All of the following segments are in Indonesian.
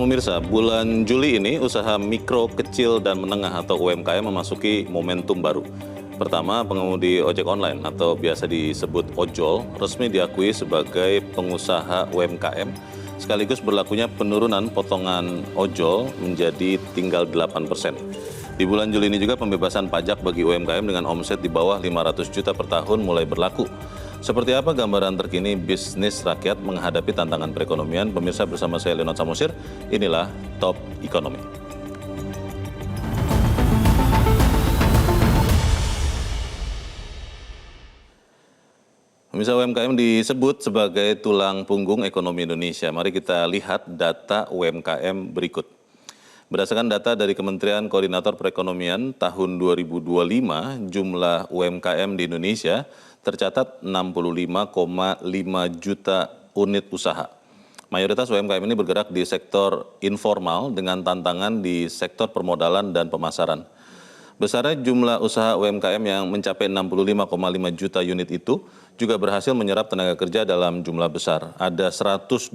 pemirsa, bulan Juli ini usaha mikro, kecil, dan menengah atau UMKM memasuki momentum baru. Pertama, pengemudi ojek online atau biasa disebut ojol resmi diakui sebagai pengusaha UMKM, sekaligus berlakunya penurunan potongan ojol menjadi tinggal 8%. Di bulan Juli ini juga pembebasan pajak bagi UMKM dengan omset di bawah 500 juta per tahun mulai berlaku. Seperti apa gambaran terkini bisnis rakyat menghadapi tantangan perekonomian? Pemirsa, bersama saya Leonard Samosir, inilah Top Ekonomi. Pemirsa, UMKM disebut sebagai tulang punggung ekonomi Indonesia. Mari kita lihat data UMKM berikut. Berdasarkan data dari Kementerian Koordinator Perekonomian tahun 2025, jumlah UMKM di Indonesia tercatat 65,5 juta unit usaha. Mayoritas UMKM ini bergerak di sektor informal dengan tantangan di sektor permodalan dan pemasaran. Besarnya jumlah usaha UMKM yang mencapai 65,5 juta unit itu juga berhasil menyerap tenaga kerja dalam jumlah besar. Ada 120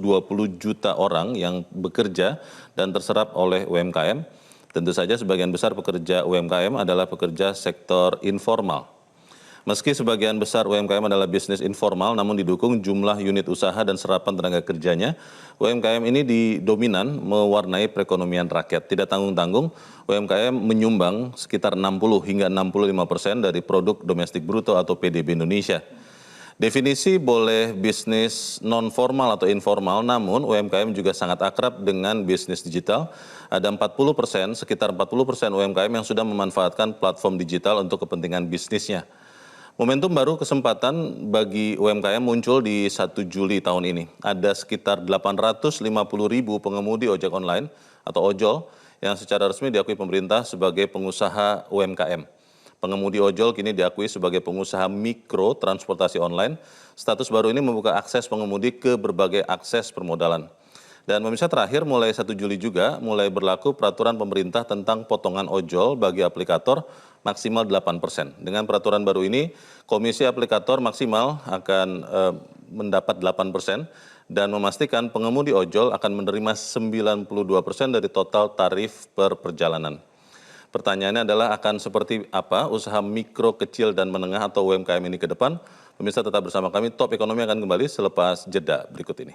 juta orang yang bekerja dan terserap oleh UMKM. Tentu saja sebagian besar pekerja UMKM adalah pekerja sektor informal. Meski sebagian besar UMKM adalah bisnis informal, namun didukung jumlah unit usaha dan serapan tenaga kerjanya, UMKM ini dominan mewarnai perekonomian rakyat. Tidak tanggung-tanggung, UMKM menyumbang sekitar 60 hingga 65% dari produk domestik bruto atau PDB Indonesia. Definisi boleh bisnis non-formal atau informal, namun UMKM juga sangat akrab dengan bisnis digital. Ada 40%, sekitar 40% UMKM yang sudah memanfaatkan platform digital untuk kepentingan bisnisnya. Momentum baru kesempatan bagi UMKM muncul di 1 Juli tahun ini. Ada sekitar 850 ribu pengemudi ojek online atau ojol yang secara resmi diakui pemerintah sebagai pengusaha UMKM. Pengemudi ojol kini diakui sebagai pengusaha mikro transportasi online. Status baru ini membuka akses pengemudi ke berbagai akses permodalan. Dan pemirsa, terakhir mulai 1 Juli juga mulai berlaku peraturan pemerintah tentang potongan ojol bagi aplikator maksimal 8%. Dengan peraturan baru ini, komisi aplikator maksimal akan mendapat 8% dan memastikan pengemudi ojol akan menerima 92% dari total tarif per perjalanan. Pertanyaannya adalah akan seperti apa usaha mikro, kecil, dan menengah atau UMKM ini ke depan? Pemirsa, tetap bersama kami, Top Ekonomi akan kembali selepas jeda berikut ini.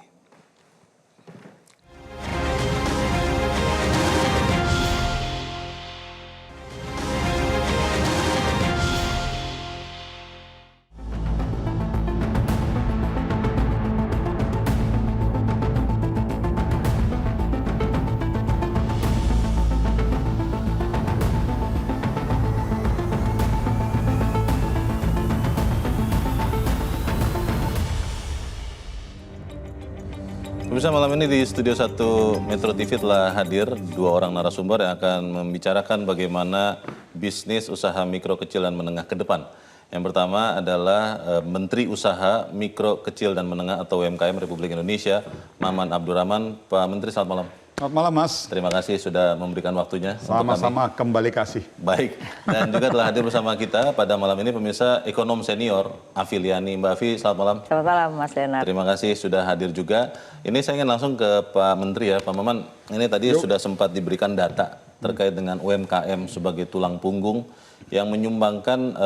Pemirsa, malam ini di Studio 1 Metro TV telah hadir 2 orang narasumber yang akan membicarakan bagaimana bisnis usaha mikro, kecil, dan menengah ke depan. Yang pertama adalah Menteri Usaha Mikro, Kecil, dan Menengah atau UMKM Republik Indonesia, Maman Abdurrahman. Pak Menteri, selamat malam. Selamat malam, Mas. Terima kasih sudah memberikan waktunya. Sama-sama, kembali kasih. Baik, dan juga telah hadir bersama kita pada malam ini pemirsa ekonom senior Afiliani. Mbak Afi, selamat malam. Selamat malam, Mas Leonard. Terima kasih sudah hadir juga. Ini saya ingin langsung ke Pak Menteri ya, Pak Maman. Ini tadi sudah sempat diberikan data terkait dengan UMKM sebagai tulang punggung yang menyumbangkan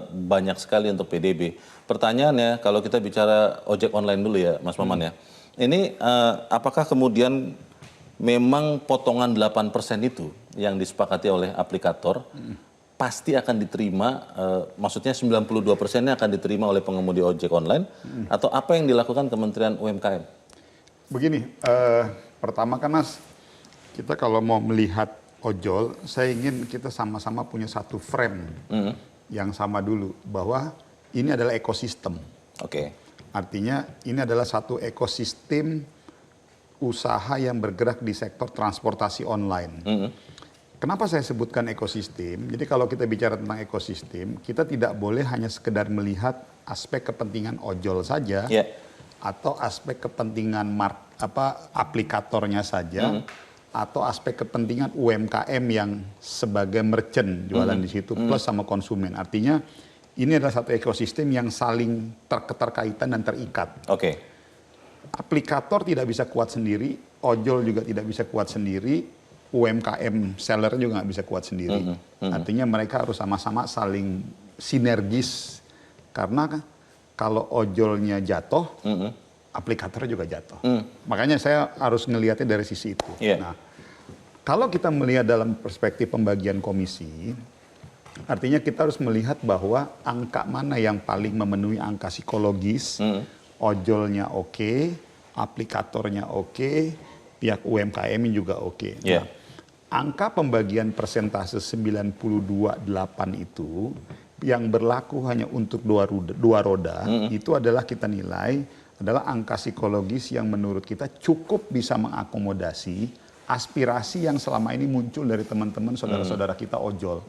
banyak sekali untuk PDB. Pertanyaannya, kalau kita bicara ojek online dulu ya, Mas Maman ya. Ini apakah kemudian memang potongan 8% itu yang disepakati oleh aplikator pasti akan diterima, maksudnya 92%-nya akan diterima oleh pengemudi ojek online, atau apa yang dilakukan Kementerian UMKM? Begini, pertama kan Mas, kita kalau mau melihat ojol, saya ingin kita sama-sama punya satu frame yang sama dulu, bahwa ini adalah ekosistem. Oke. Artinya ini adalah satu ekosistem usaha yang bergerak di sektor transportasi online. Kenapa saya sebutkan ekosistem? Jadi kalau kita bicara tentang ekosistem, kita tidak boleh hanya sekedar melihat aspek kepentingan ojol saja, atau aspek kepentingan aplikatornya saja, atau aspek kepentingan UMKM yang sebagai merchant jualan di situ, plus sama konsumen. Artinya ini adalah satu ekosistem yang saling keterkaitan dan terikat. Oke. Aplikator tidak bisa kuat sendiri, ojol juga tidak bisa kuat sendiri, UMKM seller juga nggak bisa kuat sendiri. Artinya mereka harus sama-sama saling sinergis, karena kalau ojolnya jatuh, aplikator juga jatuh. Makanya saya harus ngelihatnya dari sisi itu. Nah, kalau kita melihat dalam perspektif pembagian komisi, artinya kita harus melihat bahwa angka mana yang paling memenuhi angka psikologis, ojolnya oke, aplikatornya oke, pihak UMKM juga oke. Nah, angka pembagian persentase 92,8 itu yang berlaku hanya untuk dua roda, itu adalah kita nilai adalah angka psikologis yang menurut kita cukup bisa mengakomodasi aspirasi yang selama ini muncul dari teman-teman saudara-saudara kita ojol.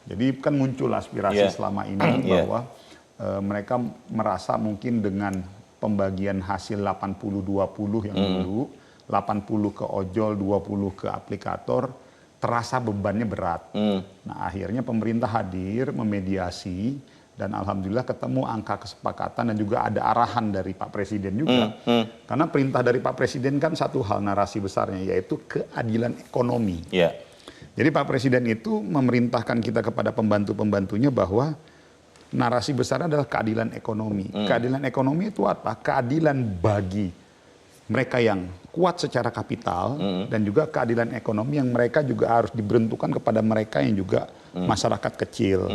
Jadi kan muncul aspirasi selama ini bahwa mereka merasa mungkin dengan pembagian hasil 80-20 yang dulu, 80 ke ojol, 20 ke aplikator, terasa bebannya berat. Nah, akhirnya pemerintah hadir memediasi, dan alhamdulillah ketemu angka kesepakatan dan juga ada arahan dari Pak Presiden juga. Karena perintah dari Pak Presiden kan satu hal narasi besarnya, yaitu keadilan ekonomi. Jadi Pak Presiden itu memerintahkan kita kepada pembantu-pembantunya bahwa narasi besar adalah keadilan ekonomi. Keadilan ekonomi itu apa? Keadilan bagi mereka yang kuat secara kapital, dan juga keadilan ekonomi yang mereka juga harus diberuntukkan kepada mereka yang juga masyarakat kecil.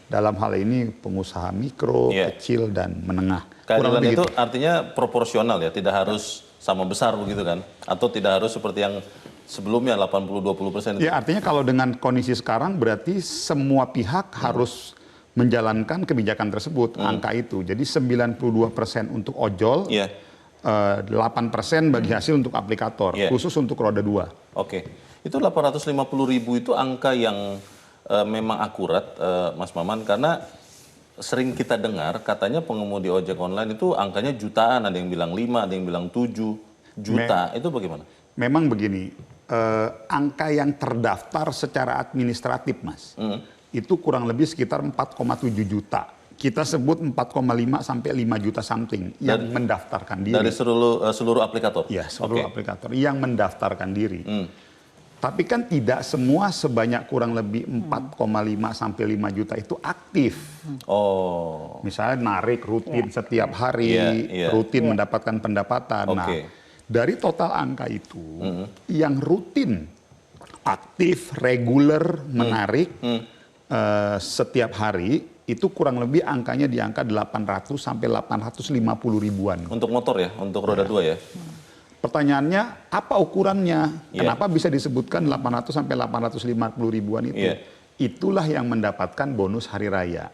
Dalam hal ini pengusaha mikro, kecil, dan menengah. Keadilan itu artinya proporsional ya, tidak harus sama besar begitu kan? Atau tidak harus seperti yang sebelumnya 80-20%. Ya, artinya kalau dengan kondisi sekarang berarti semua pihak harus menjalankan kebijakan tersebut, angka itu. Jadi 92% untuk ojol, 8% bagi hasil untuk aplikator, khusus untuk roda 2. Oke, itu 850.000 itu angka yang memang akurat, Mas Maman, karena sering kita dengar katanya pengemudi ojek online itu angkanya jutaan, ada yang bilang 5, ada yang bilang 7 juta, itu bagaimana? Memang begini, angka yang terdaftar secara administratif, Mas, itu kurang lebih sekitar 4,7 juta. Kita sebut 4,5 sampai 5 juta something yang mendaftarkan diri. Dari seluruh aplikator? Ya, seluruh aplikator yang mendaftarkan diri. Tapi kan tidak semua sebanyak kurang lebih 4,5 sampai 5 juta itu aktif. Misalnya narik rutin setiap hari, rutin mendapatkan pendapatan. Nah, dari total angka itu, yang rutin, aktif, reguler, menarik setiap hari, itu kurang lebih angkanya di angka 800 sampai 850 ribuan. Untuk motor ya, untuk roda 2 ya? Pertanyaannya, apa ukurannya? Kenapa bisa disebutkan 800 sampai 850 ribuan itu? Itulah yang mendapatkan bonus hari raya.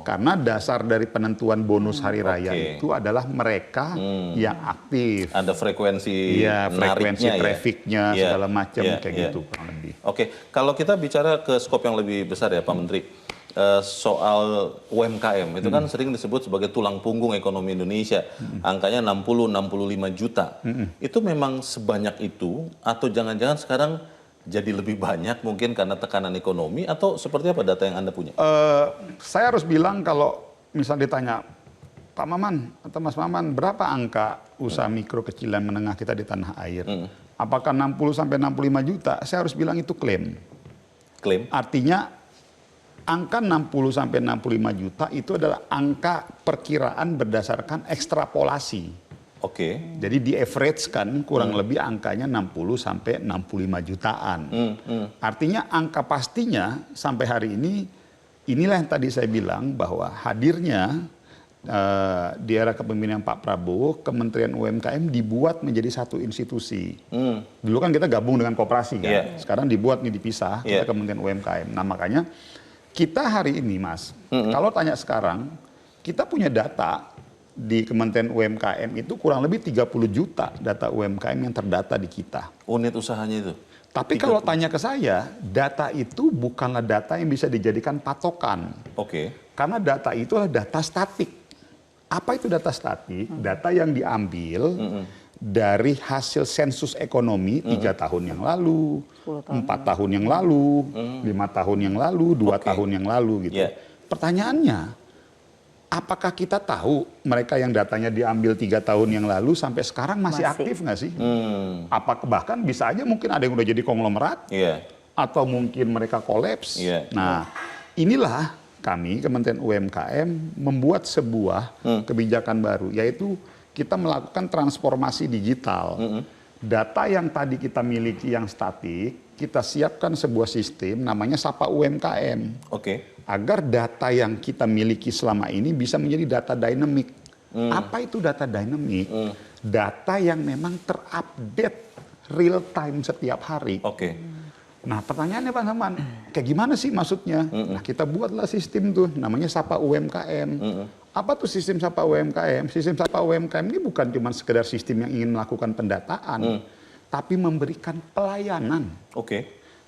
Karena dasar dari penentuan bonus hari raya itu adalah mereka yang aktif. Ada frekuensi frekuensi trafiknya, segala macam kayak gitu kurang lebih. Oke, kalau kita bicara ke skop yang lebih besar ya Pak Menteri, soal UMKM itu kan sering disebut sebagai tulang punggung ekonomi Indonesia. Angkanya 60-65 juta. Itu memang sebanyak itu atau jangan-jangan sekarang jadi lebih banyak mungkin karena tekanan ekonomi, atau seperti apa data yang Anda punya? Saya harus bilang kalau misal ditanya, Pak Maman atau Mas Maman, berapa angka usaha mikro, kecil, dan menengah kita di tanah air? Apakah 60 sampai 65 juta? Saya harus bilang itu klaim. Klaim? Artinya angka 60 sampai 65 juta itu adalah angka perkiraan berdasarkan ekstrapolasi. Jadi di average kan kurang lebih angkanya 60 sampai 65 jutaan. Artinya angka pastinya sampai hari ini, inilah yang tadi saya bilang bahwa hadirnya di era kepemimpinan Pak Prabowo, Kementerian UMKM dibuat menjadi satu institusi. Dulu kan kita gabung dengan koperasi kan, sekarang dibuat nih dipisah, kita Kementerian UMKM. Nah makanya kita hari ini, Mas, kalau tanya sekarang, kita punya data di Kementerian UMKM itu kurang lebih 30 juta data UMKM yang terdata di kita. Unit usahanya itu? Tapi kalau tanya ke saya, data itu bukanlah data yang bisa dijadikan patokan. Karena data itu adalah data statik. Apa itu data statik? Data yang diambil dari hasil sensus ekonomi 3 tahun yang lalu, 4 tahun yang lalu, 5 tahun yang lalu, 2 tahun yang lalu gitu. Pertanyaannya, apakah kita tahu mereka yang datanya diambil 3 tahun yang lalu sampai sekarang masih aktif nggak sih? Apakah bahkan bisa aja mungkin ada yang udah jadi konglomerat, atau mungkin mereka kolaps. Nah, inilah kami Kementerian UMKM membuat sebuah kebijakan baru, yaitu kita melakukan transformasi digital. Data yang tadi kita miliki yang statik, kita siapkan sebuah sistem namanya Sapa UMKM. Agar data yang kita miliki selama ini bisa menjadi data dynamic. Apa itu data dynamic? Data yang memang terupdate real time setiap hari. Nah, pertanyaannya Pak Saman, kayak gimana sih maksudnya? Nah, kita buatlah sistem tuh, namanya Sapa UMKM. Apa tuh sistem Sapa UMKM? Sistem Sapa UMKM ini bukan cuma sekedar sistem yang ingin melakukan pendataan, tapi memberikan pelayanan.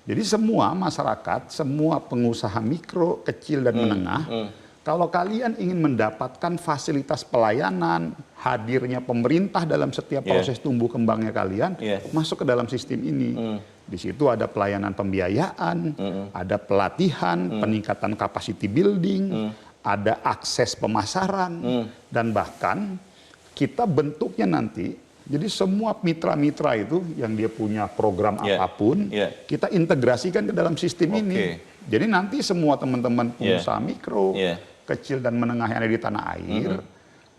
Jadi semua masyarakat, semua pengusaha mikro, kecil, dan menengah, kalau kalian ingin mendapatkan fasilitas pelayanan, hadirnya pemerintah dalam setiap proses tumbuh kembangnya kalian, masuk ke dalam sistem ini. Di situ ada pelayanan pembiayaan, ada pelatihan, peningkatan capacity building, ada akses pemasaran, dan bahkan kita bentuknya nanti, jadi semua mitra-mitra itu yang dia punya program apapun, kita integrasikan ke dalam sistem ini. Jadi nanti semua teman-teman pengusaha mikro, kecil dan menengah yang ada di tanah air,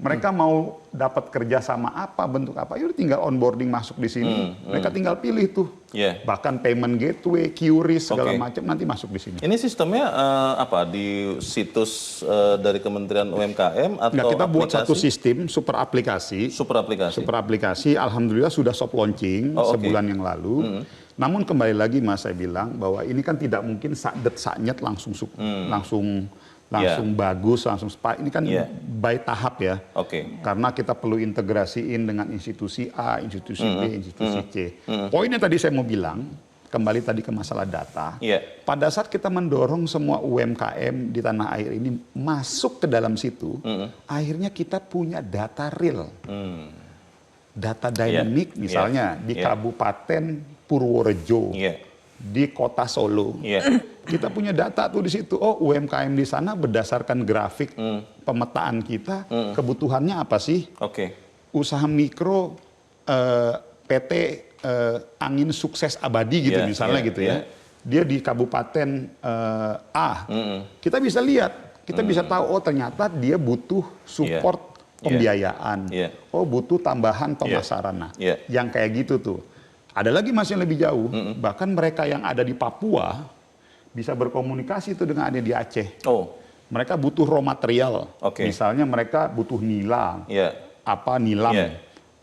mereka mau dapat kerja sama apa, bentuk apa, yaudah tinggal onboarding masuk di sini. Mereka tinggal pilih tuh. Bahkan payment gateway, QRIS, segala macam nanti masuk di sini. Ini sistemnya apa? Di situs dari Kementerian UMKM atau kita buat aplikasi? satu sistem super aplikasi. Super aplikasi, alhamdulillah sudah soft launching sebulan yang lalu. Namun kembali lagi Mas, saya bilang bahwa ini kan tidak mungkin sakdet-saknyet langsung bagus, langsung ini kan by tahap ya. Karena kita perlu integrasiin dengan institusi A, institusi B, institusi C. Poinnya tadi saya mau bilang, kembali tadi ke masalah data. Pada saat kita mendorong semua UMKM di tanah air ini masuk ke dalam situ, akhirnya kita punya data real. Data dynamic misalnya di Kabupaten Purworejo, di Kota Solo. Kita punya data tuh di situ. Oh, UMKM di sana berdasarkan grafik pemetaan kita, kebutuhannya apa sih? Usaha mikro PT Angin Sukses Abadi gitu misalnya gitu ya. Dia di Kabupaten A. Kita bisa lihat, kita bisa tahu oh ternyata dia butuh support pembiayaan. Oh, butuh tambahan pemasaran. Nah, yang kayak gitu tuh. Ada lagi Mas yang lebih jauh, bahkan mereka yang ada di Papua bisa berkomunikasi itu dengan ada di Aceh. Mereka butuh raw material, misalnya mereka butuh nilam,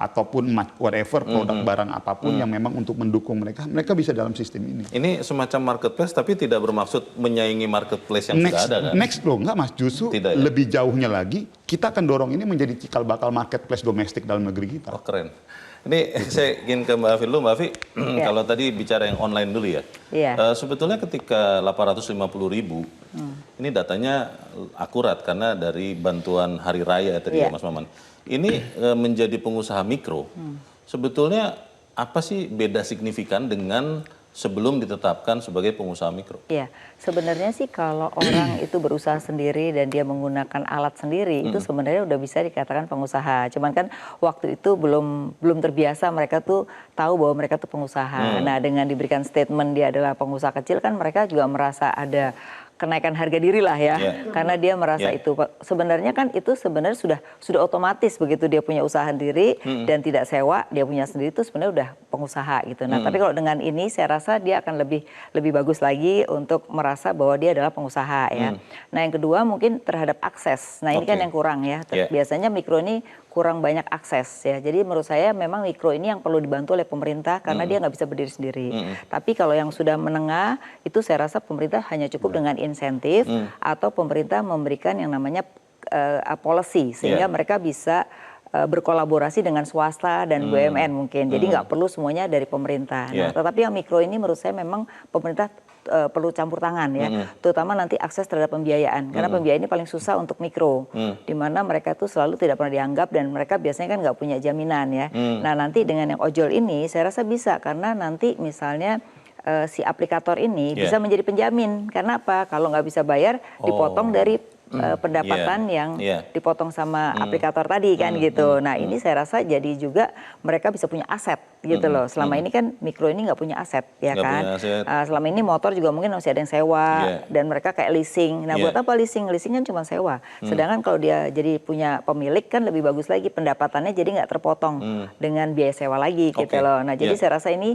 ataupun whatever produk barang apapun yang memang untuk mendukung mereka, mereka bisa dalam sistem ini. Ini semacam marketplace tapi tidak bermaksud menyaingi marketplace yang sudah ada kan? Next loh, enggak Mas, justru lebih jauhnya lagi, kita akan dorong ini menjadi cikal bakal marketplace domestik dalam negeri kita. Keren. Ini saya ingin ke Mbak Afi dulu, Mbak Afi, kalau tadi bicara yang online dulu ya, sebetulnya ketika 850.000, ini datanya akurat karena dari bantuan Hari Raya tadi ya Mas Maman. Ini menjadi pengusaha mikro, sebetulnya apa sih beda signifikan dengan sebelum ditetapkan sebagai pengusaha mikro? Iya, sebenarnya sih kalau orang itu berusaha sendiri dan dia menggunakan alat sendiri, itu sebenarnya udah bisa dikatakan pengusaha. Cuman kan waktu itu belum terbiasa mereka tuh tahu bahwa mereka tuh pengusaha. Nah, dengan diberikan statement dia adalah pengusaha kecil kan mereka juga merasa ada kenaikan harga diri lah ya, karena dia merasa itu sebenarnya kan itu sebenarnya sudah otomatis begitu dia punya usaha sendiri dan tidak sewa, dia punya sendiri itu sebenarnya udah pengusaha gitu. Nah, tapi kalau dengan ini saya rasa dia akan lebih bagus lagi untuk merasa bahwa dia adalah pengusaha ya. Nah, yang kedua mungkin terhadap akses. Nah, ini kan yang kurang ya. Biasanya mikro ini kurang banyak akses ya. Jadi menurut saya memang mikro ini yang perlu dibantu oleh pemerintah karena dia nggak bisa berdiri sendiri. Tapi kalau yang sudah menengah itu saya rasa pemerintah hanya cukup dengan insentif atau pemerintah memberikan yang namanya policy sehingga mereka bisa berkolaborasi dengan swasta dan BUMN mungkin. Jadi nggak perlu semuanya dari pemerintah. Nah, tetapi yang mikro ini menurut saya memang pemerintah perlu campur tangan ya, terutama nanti akses terhadap pembiayaan karena pembiayaan ini paling susah untuk mikro, di mana mereka tuh selalu tidak pernah dianggap dan mereka biasanya kan nggak punya jaminan ya. Nah, nanti dengan yang ojol ini saya rasa bisa karena nanti misalnya si aplikator ini bisa menjadi penjamin karena apa? Kalau nggak bisa bayar dipotong dari pendapatan yang dipotong sama aplikator tadi kan gitu. Nah ini saya rasa jadi juga mereka bisa punya aset gitu loh. Selama ini kan mikro ini nggak punya aset ya kan. Selama ini motor juga mungkin masih ada yang sewa dan mereka kayak leasing. Nah buat apa leasing? Leasing kan cuma sewa. Sedangkan kalau dia jadi punya pemilik kan lebih bagus lagi pendapatannya jadi nggak terpotong dengan biaya sewa lagi gitu loh. Nah jadi saya rasa ini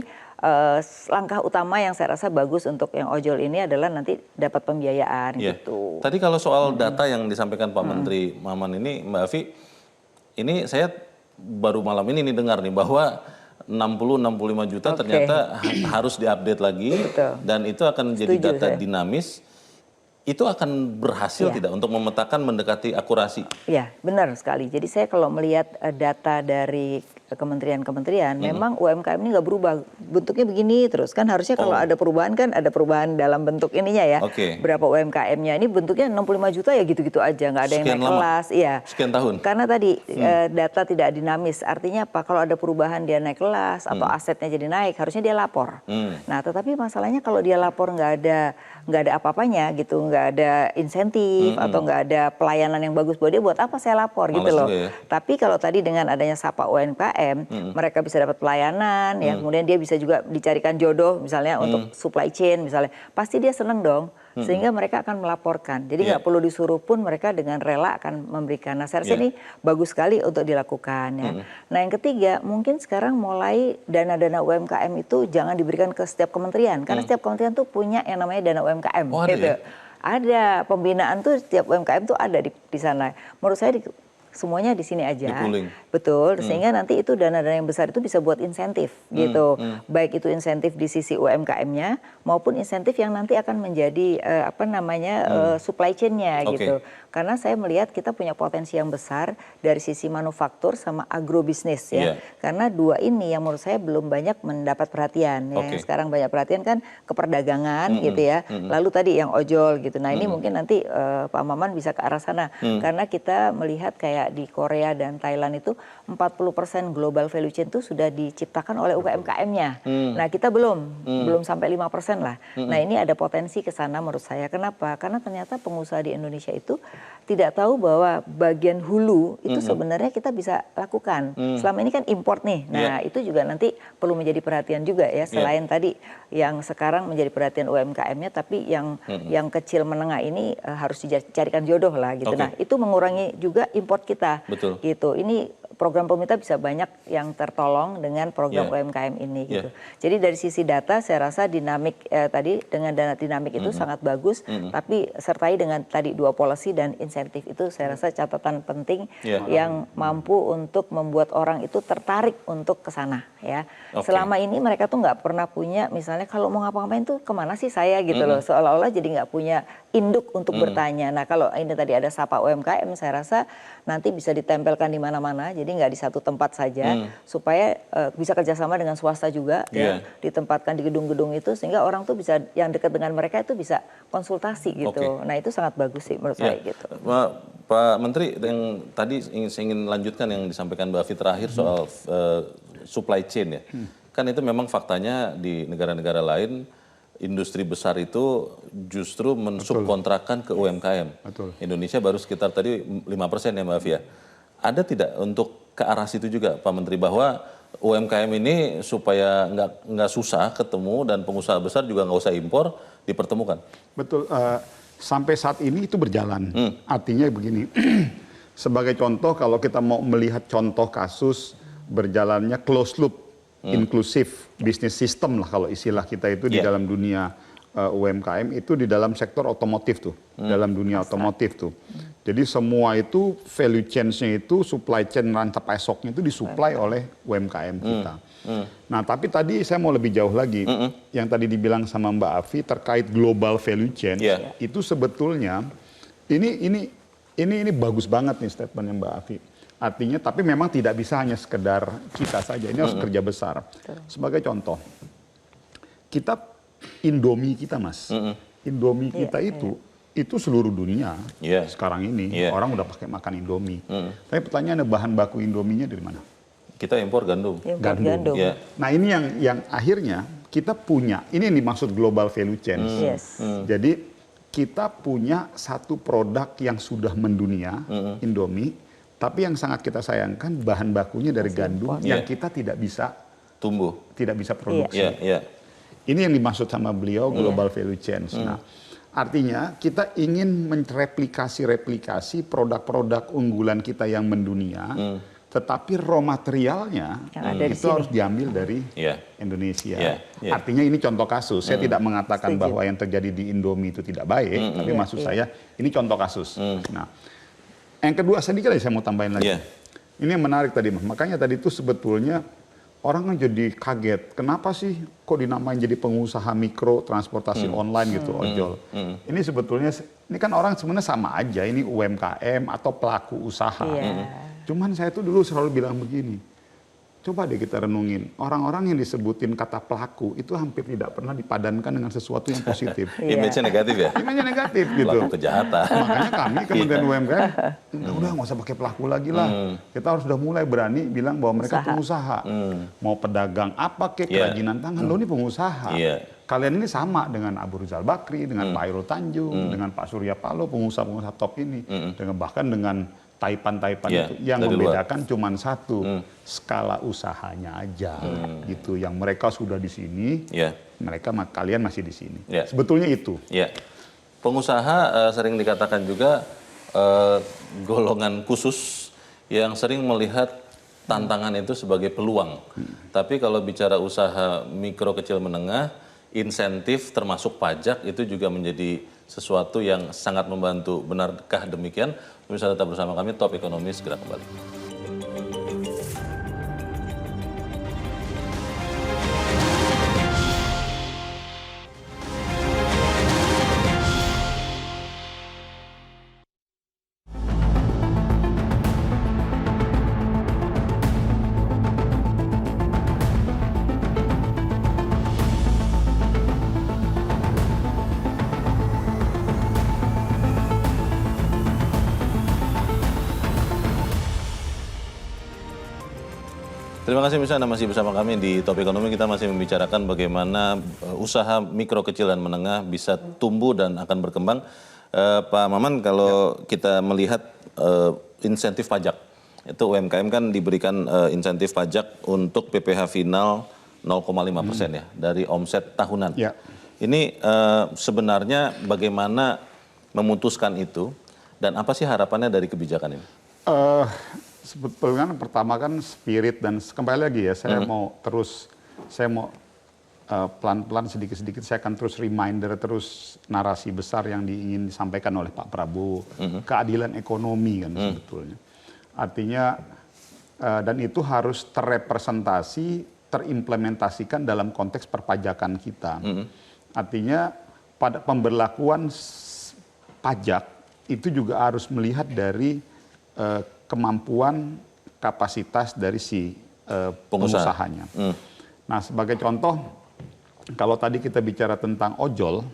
langkah utama yang saya rasa bagus untuk yang ojol ini adalah nanti dapat pembiayaan gitu. Tadi kalau soal data yang disampaikan Pak Menteri Maman ini, Mbak Afi, ini saya baru malam ini nih dengar nih bahwa 60-65 juta ternyata harus diupdate lagi. Dan itu akan menjadi data dinamis. Itu akan berhasil tidak untuk memetakan mendekati akurasi? Ya, benar sekali. Jadi saya kalau melihat data dari kementerian-kementerian, memang UMKM ini nggak berubah. Bentuknya begini terus. Kan harusnya kalau ada perubahan kan ada perubahan dalam bentuk ininya ya. Berapa UMKM-nya. Ini bentuknya 65 juta ya gitu-gitu aja. Nggak ada yang naik kelas. Iya. Sekian tahun? Karena tadi data tidak dinamis. Artinya apa? Kalau ada perubahan dia naik kelas atau asetnya jadi naik, harusnya dia lapor. Nah tetapi masalahnya kalau dia lapor nggak ada apa-apanya gitu, nggak ada insentif atau nggak ada pelayanan yang bagus buat dia, buat apa saya lapor gitu loh. Tapi kalau tadi dengan adanya Sapa UMKM, mereka bisa dapat pelayanan ya, kemudian dia bisa juga dicarikan jodoh misalnya untuk supply chain misalnya, pasti dia seneng dong. Sehingga mereka akan melaporkan. Jadi nggak perlu disuruh pun mereka dengan rela akan memberikan. Nah saya rasa ini bagus sekali untuk dilakukan ya. Nah yang ketiga mungkin sekarang mulai dana-dana UMKM itu jangan diberikan ke setiap kementerian. Karena setiap kementerian tuh punya yang namanya dana UMKM. Oh, ada gitu. Ada pembinaan tuh setiap UMKM tuh ada di sana. Menurut saya semuanya di sini aja. Betul, sehingga nanti itu dana-dana yang besar itu bisa buat insentif gitu. Baik itu insentif di sisi UMKM-nya maupun insentif yang nanti akan menjadi supply chain-nya gitu. Karena saya melihat kita punya potensi yang besar dari sisi manufaktur sama agrobisnis ya. Karena dua ini yang menurut saya belum banyak mendapat perhatian ya. Yang sekarang banyak perhatian kan keperdagangan gitu ya. Lalu tadi yang ojol gitu. Nah, ini mungkin nanti Pak Maman bisa ke arah sana. Karena kita melihat kayak di Korea dan Thailand itu 40% global value chain itu sudah diciptakan oleh UMKM-nya. Nah, kita belum sampai 5% lah. Nah, ini ada potensi ke sana menurut saya. Kenapa? Karena ternyata pengusaha di Indonesia itu tidak tahu bahwa bagian hulu itu sebenarnya kita bisa lakukan. Selama ini kan import nih. Nah, itu juga nanti perlu menjadi perhatian juga ya. Selain tadi yang sekarang menjadi perhatian UMKM-nya, tapi yang kecil menengah ini harus dicarikan jodoh lah gitu. Nah, itu mengurangi juga import kita. Gitu. Ini program pemerintah bisa banyak yang tertolong dengan program UMKM ini gitu. Jadi dari sisi data saya rasa dinamik tadi dengan dana dinamik itu sangat bagus, tapi sertai dengan tadi dua policy dan insentif itu saya rasa catatan penting yang mampu untuk membuat orang itu tertarik untuk ke sana ya. Selama ini mereka tuh nggak pernah punya misalnya kalau mau ngapa-ngapain tuh kemana sih saya gitu loh, seolah-olah jadi nggak punya induk untuk bertanya. Nah kalau ini tadi ada Sapa UMKM saya rasa nanti bisa ditempelkan di mana-mana. Jadi nggak di satu tempat saja, supaya bisa kerjasama dengan swasta juga, ya, ditempatkan di gedung-gedung itu sehingga orang tuh bisa yang dekat dengan mereka itu bisa konsultasi gitu. Nah itu sangat bagus sih menurut saya gitu. Pak Menteri, yang tadi ingin lanjutkan yang disampaikan Mbak Afi terakhir soal supply chain ya, kan itu memang faktanya di negara-negara lain industri besar itu justru mensubkontrakkan ke UMKM. Indonesia baru sekitar tadi 5% ya Mbak Afi ya. Ada tidak untuk ke arah situ juga Pak Menteri bahwa UMKM ini supaya nggak susah ketemu dan pengusaha besar juga nggak usah impor dipertemukan? Betul, sampai saat ini itu berjalan. Artinya begini, sebagai contoh kalau kita mau melihat contoh kasus berjalannya closed loop, inklusif bisnis system lah kalau istilah kita itu di dalam dunia UMKM itu di dalam sektor otomotif tuh, dalam dunia otomotif tuh. Jadi semua itu value chain-nya itu supply chain rantai pasoknya itu disuplai oleh UMKM kita. Nah tapi tadi saya mau lebih jauh lagi, yang tadi dibilang sama Mbak Afi terkait global value chain, itu sebetulnya ini bagus banget nih statementnya Mbak Afi. Artinya tapi memang tidak bisa hanya sekedar kita saja, ini harus kerja besar. Sebagai contoh, Indomie kita mas, Indomie kita itu seluruh dunia sekarang ini orang udah pakai makan Indomie. Tapi pertanyaannya bahan baku Indominya dari mana? Kita impor gandum. Gandum. Nah ini yang akhirnya kita punya, ini yang dimaksud global value chain. Jadi kita punya satu produk yang sudah mendunia, Indomie, tapi yang sangat kita sayangkan bahan bakunya dari gandum yang kita tidak bisa produksi. Ini yang dimaksud sama beliau global value chain. Nah, artinya kita ingin mereplikasi produk-produk unggulan kita yang mendunia, tetapi raw materialnya itu harus diambil dari Indonesia. Artinya ini contoh kasus. Saya tidak mengatakan bahwa yang terjadi di Indomie itu tidak baik, tapi maksud saya ini contoh kasus. Nah, yang kedua sedikit aja saya mau tambahin lagi. Ini yang menarik tadi, makanya tadi itu sebetulnya orang kan jadi kaget, kenapa sih kok dinamain jadi pengusaha mikro transportasi online gitu, ojol. Ini sebetulnya, ini kan orang sebenarnya sama aja, ini UMKM atau pelaku usaha. Cuman saya tuh dulu selalu bilang begini, coba deh kita renungin, orang-orang yang disebutin kata pelaku itu hampir tidak pernah dipadankan dengan sesuatu yang positif. Image-nya negatif ya? Image-nya negatif gitu. Pelaku kejahatan. Makanya kami Kementerian UMKM, udah nggak usah pakai pelaku lagi lah. Kita harus udah mulai berani bilang bahwa mereka pengusaha. Mau pedagang apa kek, kerajinan tangan, lo ini pengusaha. Kalian ini sama dengan Abu Rizal Bakri, dengan Pak Hairul Tanjung, dengan Pak Surya Paloh, pengusaha-pengusaha top ini. Dengan bahkan dengan taipan-taipan itu yang membedakan cuma satu, skala usahanya aja gitu. Yang mereka sudah di sini, kalian masih di sini. Sebetulnya itu. Pengusaha sering dikatakan juga golongan khusus yang sering melihat tantangan itu sebagai peluang. Tapi kalau bicara usaha mikro kecil menengah, insentif termasuk pajak itu juga menjadi sesuatu yang sangat membantu. Benarkah demikian? Bisa tetap bersama kami, Top Ekonomi segera kembali. Terima kasih Misa, Anda masih bersama kami di Top Ekonomi. Kita masih membicarakan bagaimana usaha mikro, kecil, dan menengah bisa tumbuh dan akan berkembang. Pak Maman, kalau kita melihat insentif pajak, itu UMKM kan diberikan insentif pajak untuk PPh final 0,5% ya, dari omset tahunan. Ini sebenarnya bagaimana memutuskan itu, dan apa sih harapannya dari kebijakan ini? Sebetulnya pertama kan spirit dan kembali lagi ya, saya mau pelan-pelan sedikit-sedikit saya akan terus reminder terus narasi besar yang ingin disampaikan oleh Pak Prabowo, keadilan ekonomi kan sebetulnya. Artinya dan itu harus terrepresentasi, terimplementasikan dalam konteks perpajakan kita. Artinya pada pemberlakuan pajak itu juga harus melihat dari kemampuan kapasitas dari si pengusahanya. Nah, sebagai contoh, kalau tadi kita bicara tentang ojol,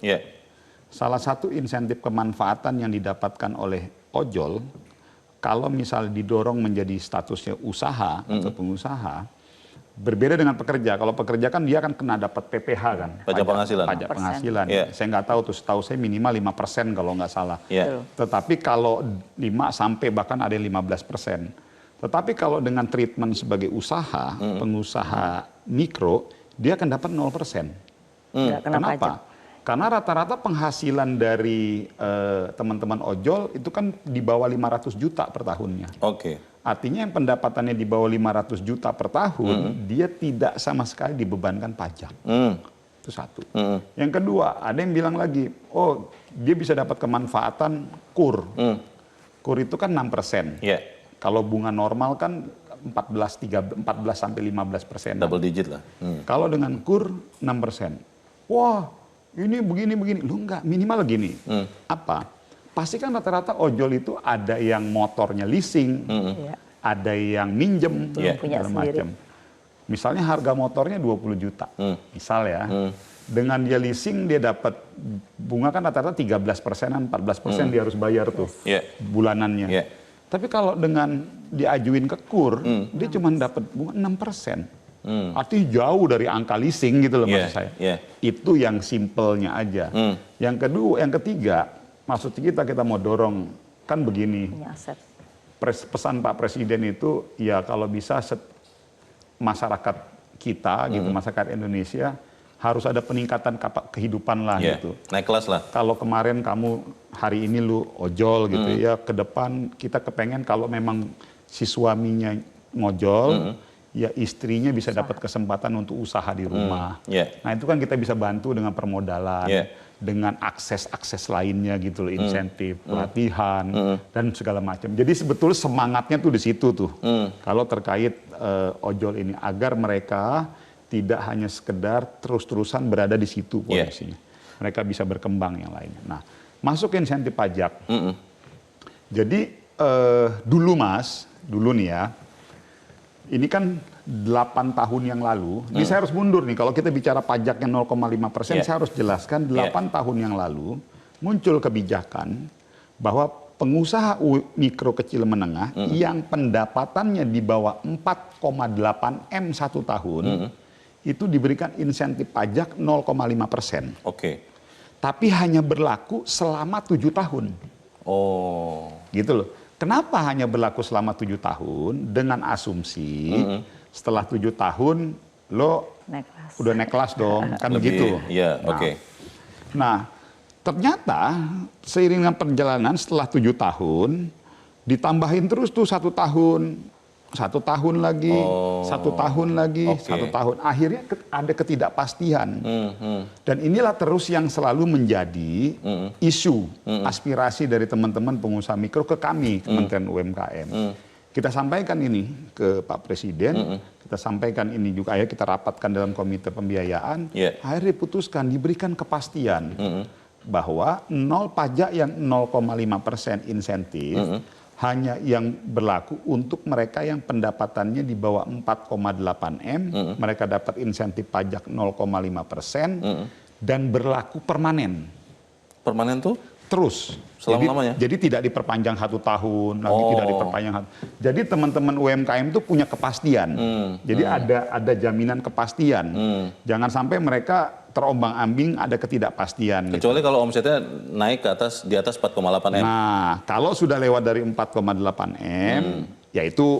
salah satu insentif kemanfaatan yang didapatkan oleh ojol, kalau misalnya didorong menjadi statusnya usaha atau pengusaha, berbeda dengan pekerja. Kalau pekerja kan dia akan kena dapat PPh kan, pajak penghasilan. Pajak penghasilan. Saya nggak tahu tuh, setahu saya minimal 5% kalau nggak salah. Tetapi kalau 5 sampai bahkan ada 15%. Tetapi kalau dengan treatment sebagai usaha, pengusaha mikro, dia akan dapat 0%. Kenapa? Karena rata-rata penghasilan dari teman-teman ojol itu kan di bawah 500 juta per tahunnya. Artinya yang pendapatannya di bawah 500 juta per tahun, dia tidak sama sekali dibebankan pajak. Itu satu. Yang kedua, ada yang bilang lagi, oh dia bisa dapat kemanfaatan KUR. KUR itu kan 6%. Kalau bunga normal kan 14 sampai 15%. Double digit lah. Kalau dengan KUR 6%. Wah, ini begini. Lu enggak, minimal gini. Apa? Pasti kan rata-rata ojol itu ada yang motornya leasing, ada yang minjem, segala macam. Misalnya harga motornya 20 juta, misal ya. Dengan dia leasing dia dapat bunga kan rata-rata 13%, 14% dia harus bayar tuh bulanannya. Tapi kalau dengan diajuin ke KUR, dia cuma dapat bunga 6%. Artinya jauh dari angka leasing gitu loh maksud saya. Yeah. Itu yang simpelnya aja. Yang ketiga, maksud kita mau dorong kan begini. Punya aset. Pesan Pak Presiden itu ya kalau bisa masyarakat kita gitu, masyarakat Indonesia harus ada peningkatan kehidupan lah gitu. Naik kelas lah. Kalau kemarin kamu hari ini lu ojol gitu ya, ke depan kita kepengen kalau memang si suaminya ngojol, ya istrinya bisa dapat kesempatan untuk usaha di rumah. Nah itu kan kita bisa bantu dengan permodalan, dengan akses lainnya gitu loh, insentif, pelatihan, dan segala macam. Jadi sebetulnya semangatnya tuh di situ tuh. Kalau terkait ojol ini, agar mereka tidak hanya sekedar terus-terusan berada di situ posisinya. Mereka bisa berkembang yang lainnya. Nah, masuk insentif pajak. Jadi dulu nih ya, ini kan 8 tahun yang lalu, ini saya harus mundur nih, kalau kita bicara pajaknya 0,5%, saya harus jelaskan 8 tahun yang lalu muncul kebijakan bahwa pengusaha mikro kecil menengah yang pendapatannya di bawah 4,8 M satu tahun, itu diberikan insentif pajak 0,5%. Tapi hanya berlaku selama 7 tahun. Gitu loh. Kenapa hanya berlaku selama 7 tahun? Dengan asumsi setelah 7 tahun lo udah naik kelas dong, kan begitu. Nah, ternyata seiring dengan perjalanan setelah 7 tahun ditambahin terus tuh 1 tahun. 1 tahun lagi, 1 tahun lagi, 1 tahun. Akhirnya ada ketidakpastian. Dan inilah terus yang selalu menjadi isu, aspirasi dari teman-teman pengusaha mikro ke kami, Kementerian UMKM. Kita sampaikan ini ke Pak Presiden, kita sampaikan ini juga, ayo kita rapatkan dalam komite pembiayaan. Akhirnya diputuskan, diberikan kepastian bahwa pajak yang 0,5% insentif, hanya yang berlaku untuk mereka yang pendapatannya di bawah 4,8 M, mereka dapat insentif pajak 0,5%, dan berlaku permanen. Permanen tuh? Terus. Selama-lamanya? Jadi tidak diperpanjang 1 tahun, lagi tidak diperpanjang. Jadi teman-teman UMKM itu punya kepastian. Jadi ada jaminan kepastian. Jangan sampai mereka terombang-ambing, ada ketidakpastian. Kecuali kalau omsetnya naik ke atas, di atas 4,8 M. Nah, kalau sudah lewat dari 4,8 M, yaitu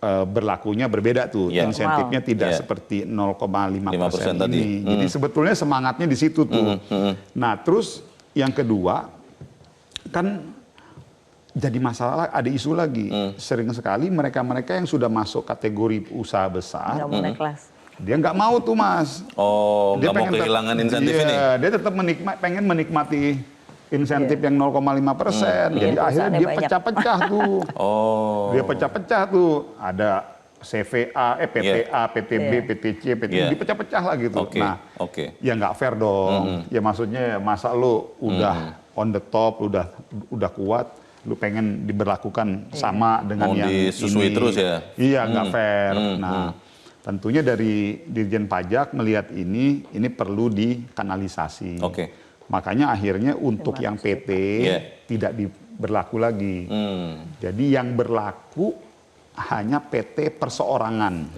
berlakunya berbeda tuh. Insentifnya tidak seperti 0,5% tadi. Jadi sebetulnya semangatnya di situ tuh. Nah, terus yang kedua, kan jadi masalah, ada isu lagi. Sering sekali mereka-mereka yang sudah masuk kategori usaha besar, nggak mau naik kelas. Dia nggak mau tuh, Mas. Dia nggak mau kehilangan insentif ini? Dia tetap pengen menikmati insentif yang 0,5%. Jadi akhirnya dia pecah-pecah tuh. Dia pecah-pecah tuh. Ada CVA, PTA, PTB, PTC, PTB, dipecah-pecah lah gitu. Nah, ya nggak fair dong. Ya maksudnya masa lu udah on the top, udah kuat, lu pengen diberlakukan sama dengan yang disusui ini. Terus ya? Iya, nggak fair. Nah, tentunya dari Dirjen Pajak melihat ini perlu dikanalisasi. Makanya akhirnya untuk yang PT tidak berlaku lagi. Jadi yang berlaku hanya PT perseorangan.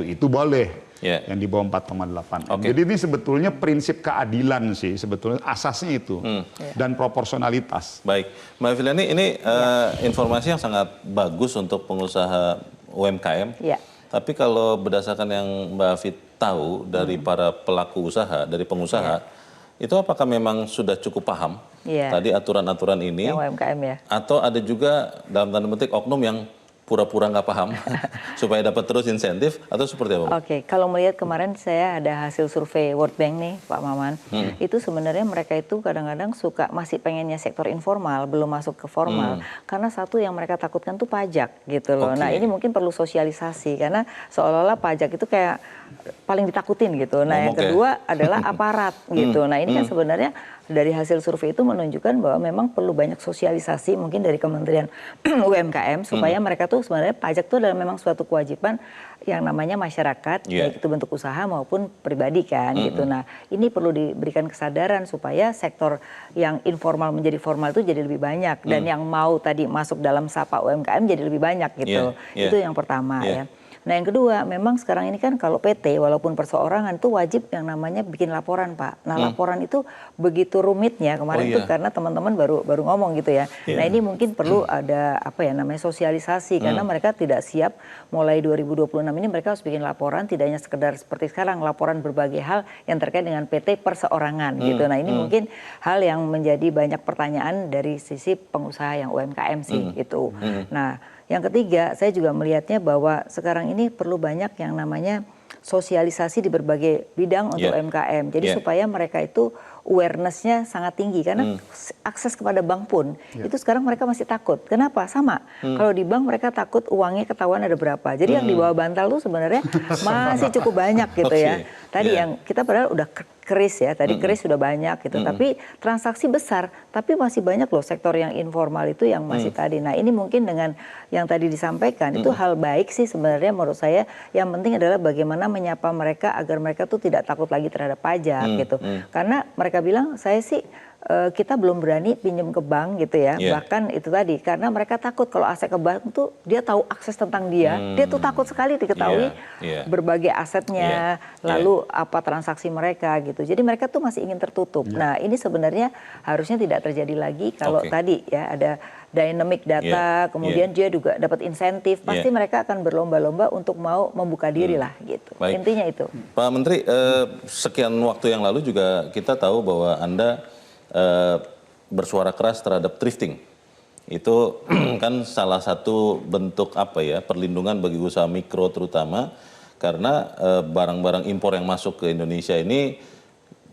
Itu boleh. Yang di bawah 4,8. Jadi ini sebetulnya prinsip keadilan sih, sebetulnya asasnya itu. Dan proporsionalitas. Baik, Mbak Filiani, ini informasi yang sangat bagus untuk pengusaha UMKM. Tapi kalau berdasarkan yang Mbak Afi tahu dari para pelaku usaha, dari pengusaha, itu apakah memang sudah cukup paham tadi aturan-aturan ini? Yang UMKM ya? Atau ada juga dalam tanda petik oknum yang pura-pura nggak paham supaya dapat terus insentif, atau seperti apa? Kalau melihat kemarin saya ada hasil survei World Bank nih, Pak Maman, itu sebenarnya mereka itu kadang-kadang suka masih pengennya sektor informal, belum masuk ke formal, karena satu yang mereka takutkan tuh pajak gitu loh. Nah ini mungkin perlu sosialisasi, karena seolah-olah pajak itu kayak paling ditakutin gitu. Nah yang kedua adalah aparat gitu. Nah ini kan sebenarnya dari hasil survei itu menunjukkan bahwa memang perlu banyak sosialisasi mungkin dari Kementerian UMKM supaya mereka tuh sebenarnya pajak itu adalah memang suatu kewajiban yang namanya masyarakat, baik itu bentuk usaha maupun pribadi kan gitu. Nah ini perlu diberikan kesadaran supaya sektor yang informal menjadi formal itu jadi lebih banyak, dan yang mau tadi masuk dalam sapa UMKM jadi lebih banyak gitu. Itu yang pertama ya. Nah yang kedua, memang sekarang ini kan kalau PT walaupun perseorangan itu wajib yang namanya bikin laporan Pak. Nah laporan itu begitu rumitnya kemarin itu karena teman-teman baru ngomong gitu ya. Nah ini mungkin perlu ada apa ya namanya sosialisasi karena mereka tidak siap mulai 2026 ini mereka harus bikin laporan tidak hanya sekedar seperti sekarang laporan berbagai hal yang terkait dengan PT perseorangan gitu. Nah ini mungkin hal yang menjadi banyak pertanyaan dari sisi pengusaha yang UMKM sih itu. Nah yang ketiga, saya juga melihatnya bahwa sekarang ini perlu banyak yang namanya sosialisasi di berbagai bidang untuk UMKM. Jadi supaya mereka itu awareness-nya sangat tinggi karena akses kepada bank pun itu sekarang mereka masih takut. Kenapa? Sama. Kalau di bank mereka takut uangnya ketahuan ada berapa. Jadi yang di bawah bantal tuh sebenarnya masih cukup banyak gitu ya. Tadi yang kita padahal udah keris ya, tadi keris sudah banyak gitu, tapi transaksi besar, tapi masih banyak loh sektor yang informal itu yang masih tadi. Nah ini mungkin dengan yang tadi disampaikan, itu hal baik sih sebenarnya menurut saya, yang penting adalah bagaimana menyapa mereka agar mereka tuh tidak takut lagi terhadap pajak gitu. Karena mereka bilang, saya sih kita belum berani pinjam ke bank gitu ya, bahkan itu tadi, karena mereka takut kalau aset ke bank tuh dia tahu akses tentang dia tuh takut sekali diketahui berbagai asetnya, lalu apa transaksi mereka gitu. Jadi mereka tuh masih ingin tertutup. Nah ini sebenarnya harusnya tidak terjadi lagi kalau tadi ya ada dynamic data, kemudian dia juga dapat insentif, pasti mereka akan berlomba-lomba untuk mau membuka diri lah gitu. Baik. Intinya itu. Pak Menteri, sekian waktu yang lalu juga kita tahu bahwa Anda bersuara keras terhadap thrifting. Itu kan salah satu bentuk apa ya, perlindungan bagi usaha mikro terutama karena barang-barang impor yang masuk ke Indonesia ini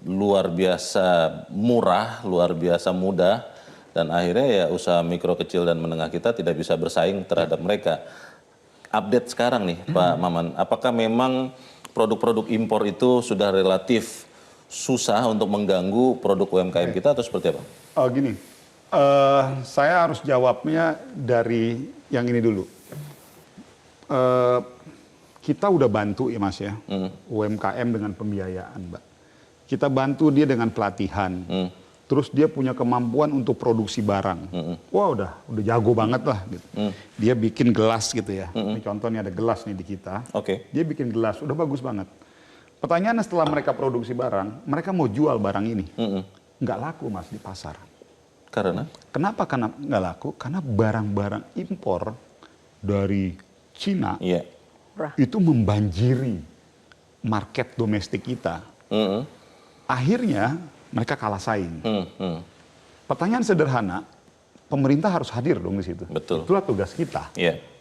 luar biasa murah, luar biasa mudah, dan akhirnya ya usaha mikro kecil dan menengah kita tidak bisa bersaing terhadap mereka. Update sekarang nih Pak Maman, apakah memang produk-produk impor itu sudah relatif susah untuk mengganggu produk UMKM kita atau seperti apa? Gini, saya harus jawabnya dari yang ini dulu. Kita udah bantu ya Mas ya, UMKM dengan pembiayaan Mbak. Kita bantu dia dengan pelatihan, terus dia punya kemampuan untuk produksi barang. Wah udah jago banget lah. Gitu. Dia bikin gelas gitu ya, ini contohnya ada gelas nih di kita. Dia bikin gelas, udah bagus banget. Pertanyaannya setelah mereka produksi barang, mereka mau jual barang ini. Nggak laku Mas di pasar. Karena? Kenapa karena nggak laku? Karena barang-barang impor dari Cina itu membanjiri market domestik kita. Akhirnya mereka kalah saing. Pertanyaan sederhana, pemerintah harus hadir dong di situ. Betul. Itulah tugas kita.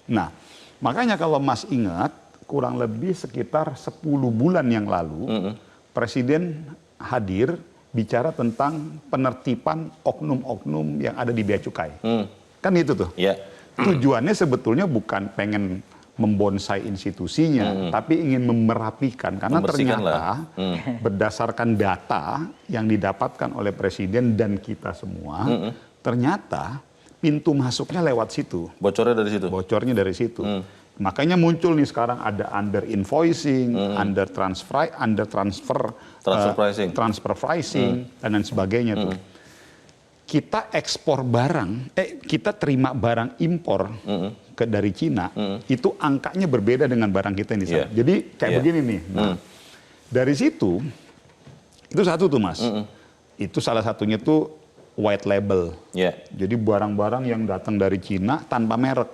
Nah, makanya kalau Mas ingat, kurang lebih sekitar 10 bulan yang lalu, Presiden hadir bicara tentang penertiban oknum-oknum yang ada di bea cukai. Kan itu tuh. Tujuannya sebetulnya bukan pengen membonsai institusinya, tapi ingin memerapikan. Karena ternyata berdasarkan data yang didapatkan oleh Presiden dan kita semua, ternyata pintu masuknya lewat situ. Bocornya dari situ? Bocornya dari situ. Makanya muncul nih sekarang ada under invoicing, under transfer pricing, dan lain sebagainya tuh. Kita ekspor barang, kita terima barang impor dari Cina, itu angkanya berbeda dengan barang kita ini. Jadi kayak begini nih. Nah, dari situ, itu satu tuh Mas. Itu salah satunya tuh white label. Jadi barang-barang yang datang dari Cina tanpa merek.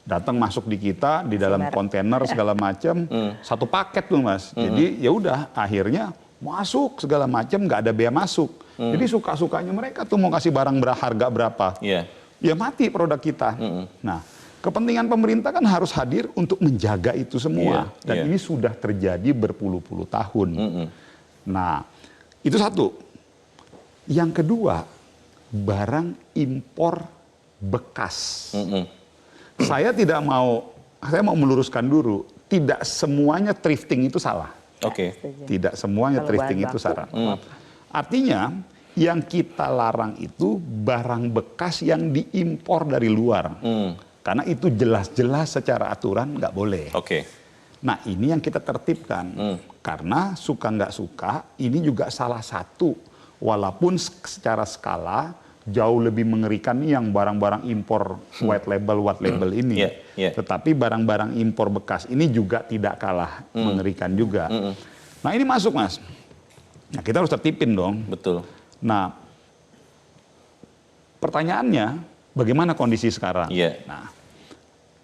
Datang masuk di kita di dalam kontainer segala macam, satu paket tuh Mas. Jadi ya udah akhirnya masuk segala macam, nggak ada bea masuk. Jadi suka-sukanya mereka tuh mau kasih barang harga berapa, ya mati produk kita. Nah, kepentingan pemerintah kan harus hadir untuk menjaga itu semua, dan ini sudah terjadi berpuluh-puluh tahun. Nah, itu satu. Yang kedua, barang impor bekas. Saya mau meluruskan dulu, tidak semuanya thrifting itu salah. Tidak semuanya thrifting itu salah. Artinya, yang kita larang itu barang bekas yang diimpor dari luar. Karena itu jelas-jelas secara aturan nggak boleh. Nah, ini yang kita tertibkan. Karena suka nggak suka, ini juga salah satu. Walaupun secara skala jauh lebih mengerikan nih yang barang-barang impor white label ini. Tetapi barang-barang impor bekas ini juga tidak kalah mengerikan juga. Nah ini masuk Mas. Nah kita harus tertipin dong. Betul. Nah pertanyaannya bagaimana kondisi sekarang? Nah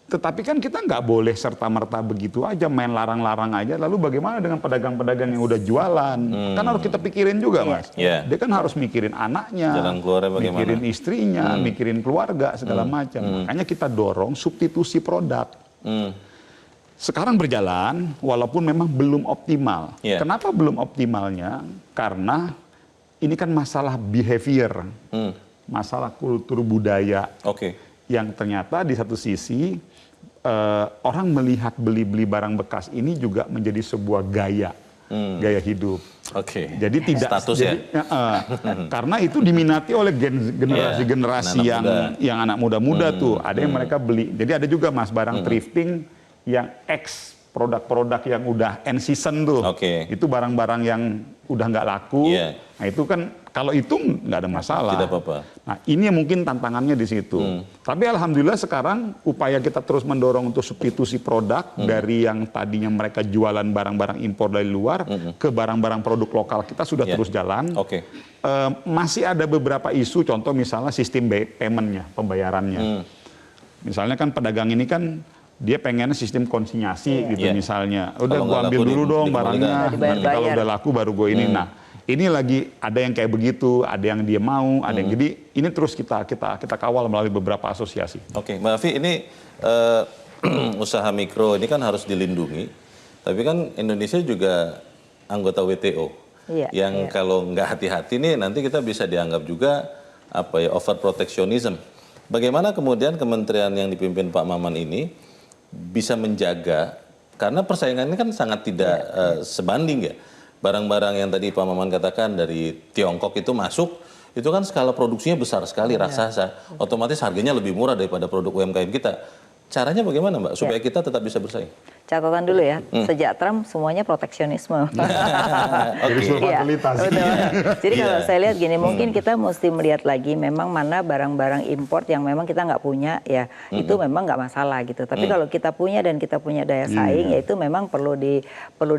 tetapi kan kita nggak boleh serta-merta begitu aja main larang-larang aja. Lalu bagaimana dengan pedagang-pedagang yang udah jualan? Kan harus kita pikirin juga Mas. Dia kan harus mikirin anaknya, mikirin istrinya, mikirin keluarga segala macam. Makanya kita dorong substitusi produk. Sekarang berjalan walaupun memang belum optimal. Kenapa belum optimalnya? Karena ini kan masalah behavior, masalah kultur budaya. Yang ternyata di satu sisi orang melihat beli-beli barang bekas ini juga menjadi sebuah gaya hidup. Jadi tidak karena itu diminati oleh generasi yang anak muda-muda tuh. Ada yang mereka beli. Jadi ada juga Mas barang thrifting yang produk-produk yang udah end season tuh. Itu barang-barang yang udah nggak laku. Nah itu kan kalau itu nggak ada masalah. Tidak apa-apa. Nah ini yang mungkin tantangannya di situ. Tapi alhamdulillah sekarang upaya kita terus mendorong untuk substitusi produk dari yang tadinya mereka jualan barang-barang impor dari luar ke barang-barang produk lokal kita sudah terus jalan. Masih ada beberapa isu, contoh misalnya sistem payment-nya, pembayarannya. Misalnya kan pedagang ini kan dia pengen sistem konsinyasi gitu misalnya. Udah gua ambil dulu dong barangnya, nanti kalau udah laku baru gue ini. Nah ini lagi ada yang kayak begitu, ada yang dia mau, ada yang jadi ini terus kita kawal melalui beberapa asosiasi. Mbak Afi, ini usaha mikro ini kan harus dilindungi, tapi kan Indonesia juga anggota WTO, yang kalau nggak hati-hati nih nanti kita bisa dianggap juga over protectionism. Bagaimana kemudian kementerian yang dipimpin Pak Maman ini bisa menjaga, karena persaingan ini kan sangat tidak sebanding ya. Barang-barang yang tadi Pak Maman katakan dari Tiongkok itu masuk, itu kan skala produksinya besar sekali, raksasa. Otomatis harganya lebih murah daripada produk UMKM kita. Caranya bagaimana Mbak, supaya kita tetap bisa bersaing? Catatan dulu ya, sejak Trump semuanya proteksionisme. Jadi kalau saya lihat gini, mungkin kita mesti melihat lagi memang mana barang-barang import yang memang kita nggak punya, ya itu memang nggak masalah gitu. Tapi kalau kita punya dan kita punya daya saing, ya itu memang perlu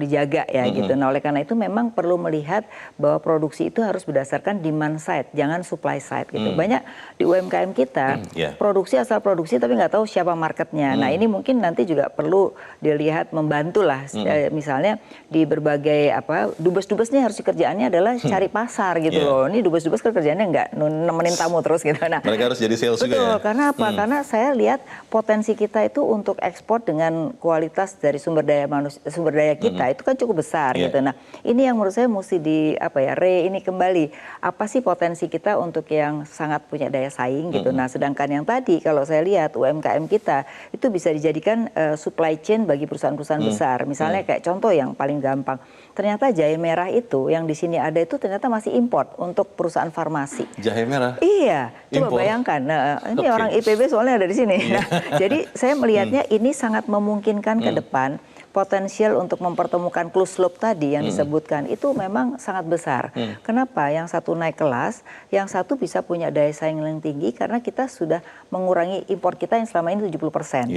dijaga ya gitu. Nah oleh karena itu memang perlu melihat bahwa produksi itu harus berdasarkan demand side, jangan supply side gitu. Banyak di UMKM kita produksi asal produksi tapi nggak tahu siapa marketnya. Nah ini mungkin nanti juga perlu dilihat membantulah misalnya di berbagai dubes-dubesnya harus kerjaannya adalah cari pasar gitu loh. Ini dubes-dubes kerjaannya nggak nemenin tamu terus gitu. Nah, mereka harus jadi sales juga ya. Karena apa? Karena saya lihat potensi kita itu untuk ekspor dengan kualitas dari sumber daya kita itu kan cukup besar gitu. Nah, ini yang menurut saya mesti ini kembali. Apa sih potensi kita untuk yang sangat punya daya saing gitu. Nah, sedangkan yang tadi kalau saya lihat UMKM kita itu bisa dijadikan supply chain bagi perusahaan-perusahaan besar. Misalnya kayak contoh yang paling gampang. Ternyata jahe merah itu yang di sini ada itu ternyata masih import untuk perusahaan farmasi. Jahe merah? Iya. Coba bayangkan. Nah, ini orang IPB soalnya ada di sini. Nah, jadi saya melihatnya ini sangat memungkinkan ke depan potensial untuk mempertemukan closed loop tadi yang disebutkan itu memang sangat besar. Kenapa? Yang satu naik kelas, yang satu bisa punya daya saing yang tinggi karena kita sudah mengurangi impor kita yang selama ini 70%.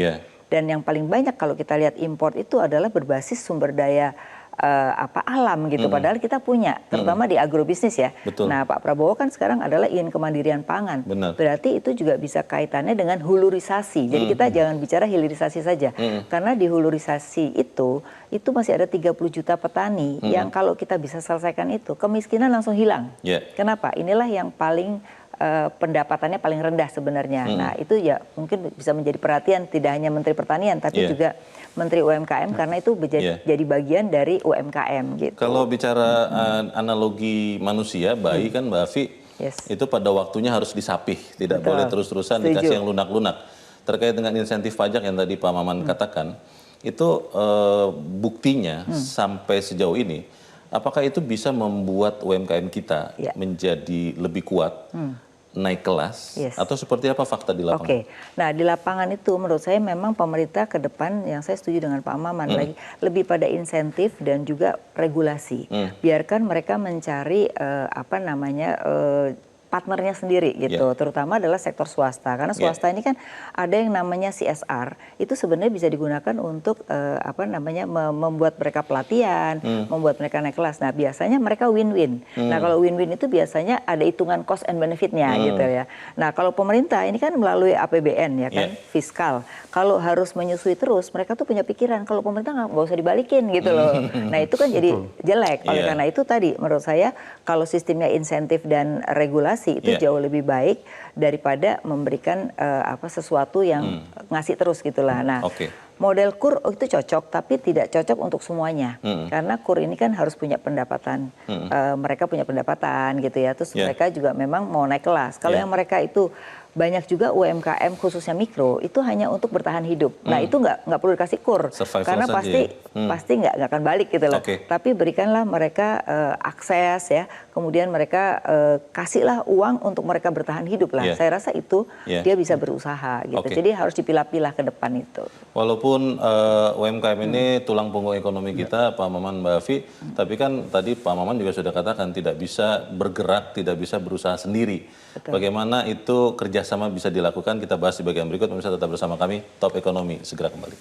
Dan yang paling banyak kalau kita lihat impor itu adalah berbasis sumber daya alam gitu. Padahal kita punya, terutama di agrobisnis ya. Nah Pak Prabowo kan sekarang adalah ingin kemandirian pangan. Berarti itu juga bisa kaitannya dengan hulurisasi. Jadi kita jangan bicara hilirisasi saja. Karena di hulurisasi itu masih ada 30 juta petani yang kalau kita bisa selesaikan itu, kemiskinan langsung hilang. Kenapa? Inilah yang paling pendapatannya paling rendah sebenarnya. Nah itu ya mungkin bisa menjadi perhatian tidak hanya Menteri Pertanian tapi juga Menteri UMKM karena itu jadi bagian dari UMKM gitu. Kalau bicara analogi manusia, bayi kan Mbak Afi itu pada waktunya harus disapih, tidak boleh terus-terusan dikasih yang lunak-lunak. Terkait dengan insentif pajak yang tadi Pak Maman katakan, itu buktinya sampai sejauh ini, apakah itu bisa membuat UMKM kita menjadi lebih kuat? Naik kelas atau seperti apa fakta di lapangan? Nah di lapangan itu menurut saya memang pemerintah ke depan yang saya setuju dengan Pak Maman lagi lebih pada insentif dan juga regulasi. Biarkan mereka mencari partnernya sendiri gitu, terutama adalah sektor swasta. Karena swasta ini kan ada yang namanya CSR, itu sebenarnya bisa digunakan untuk membuat mereka pelatihan, membuat mereka naik kelas. Nah biasanya mereka win-win. Nah kalau win-win itu biasanya ada hitungan cost and benefit-nya gitu ya. Nah kalau pemerintah ini kan melalui APBN ya kan, fiskal. Kalau harus menyusui terus, mereka tuh punya pikiran kalau pemerintah nggak usah dibalikin gitu loh. Nah itu kan jadi jelek. Oleh karena itu tadi menurut saya kalau sistemnya insentif dan regulasi itu jauh lebih baik daripada memberikan sesuatu yang ngasih terus gitulah. Nah, model KUR itu cocok tapi tidak cocok untuk semuanya. Karena KUR ini kan harus punya pendapatan. Mereka punya pendapatan gitu ya. Terus mereka juga memang mau naik kelas. Kalau yang mereka itu banyak juga UMKM khususnya mikro itu hanya untuk bertahan hidup. Nah itu nggak perlu dikasih KUR karena pasti nggak akan balik gitu loh. Tapi berikanlah mereka akses ya, kemudian mereka kasihlah uang untuk mereka bertahan hidup lah. Saya rasa itu dia bisa berusaha gitu. Jadi harus dipilah-pilah ke depan itu. Walaupun UMKM ini tulang punggung ekonomi kita, Pak Maman, Mbak Afi, tapi kan tadi Pak Maman juga sudah katakan tidak bisa bergerak, tidak bisa berusaha sendiri. Bagaimana itu kerjasama bisa dilakukan, kita bahas di bagian berikut. Pemirsa tetap bersama kami, Top Ekonomi segera kembali.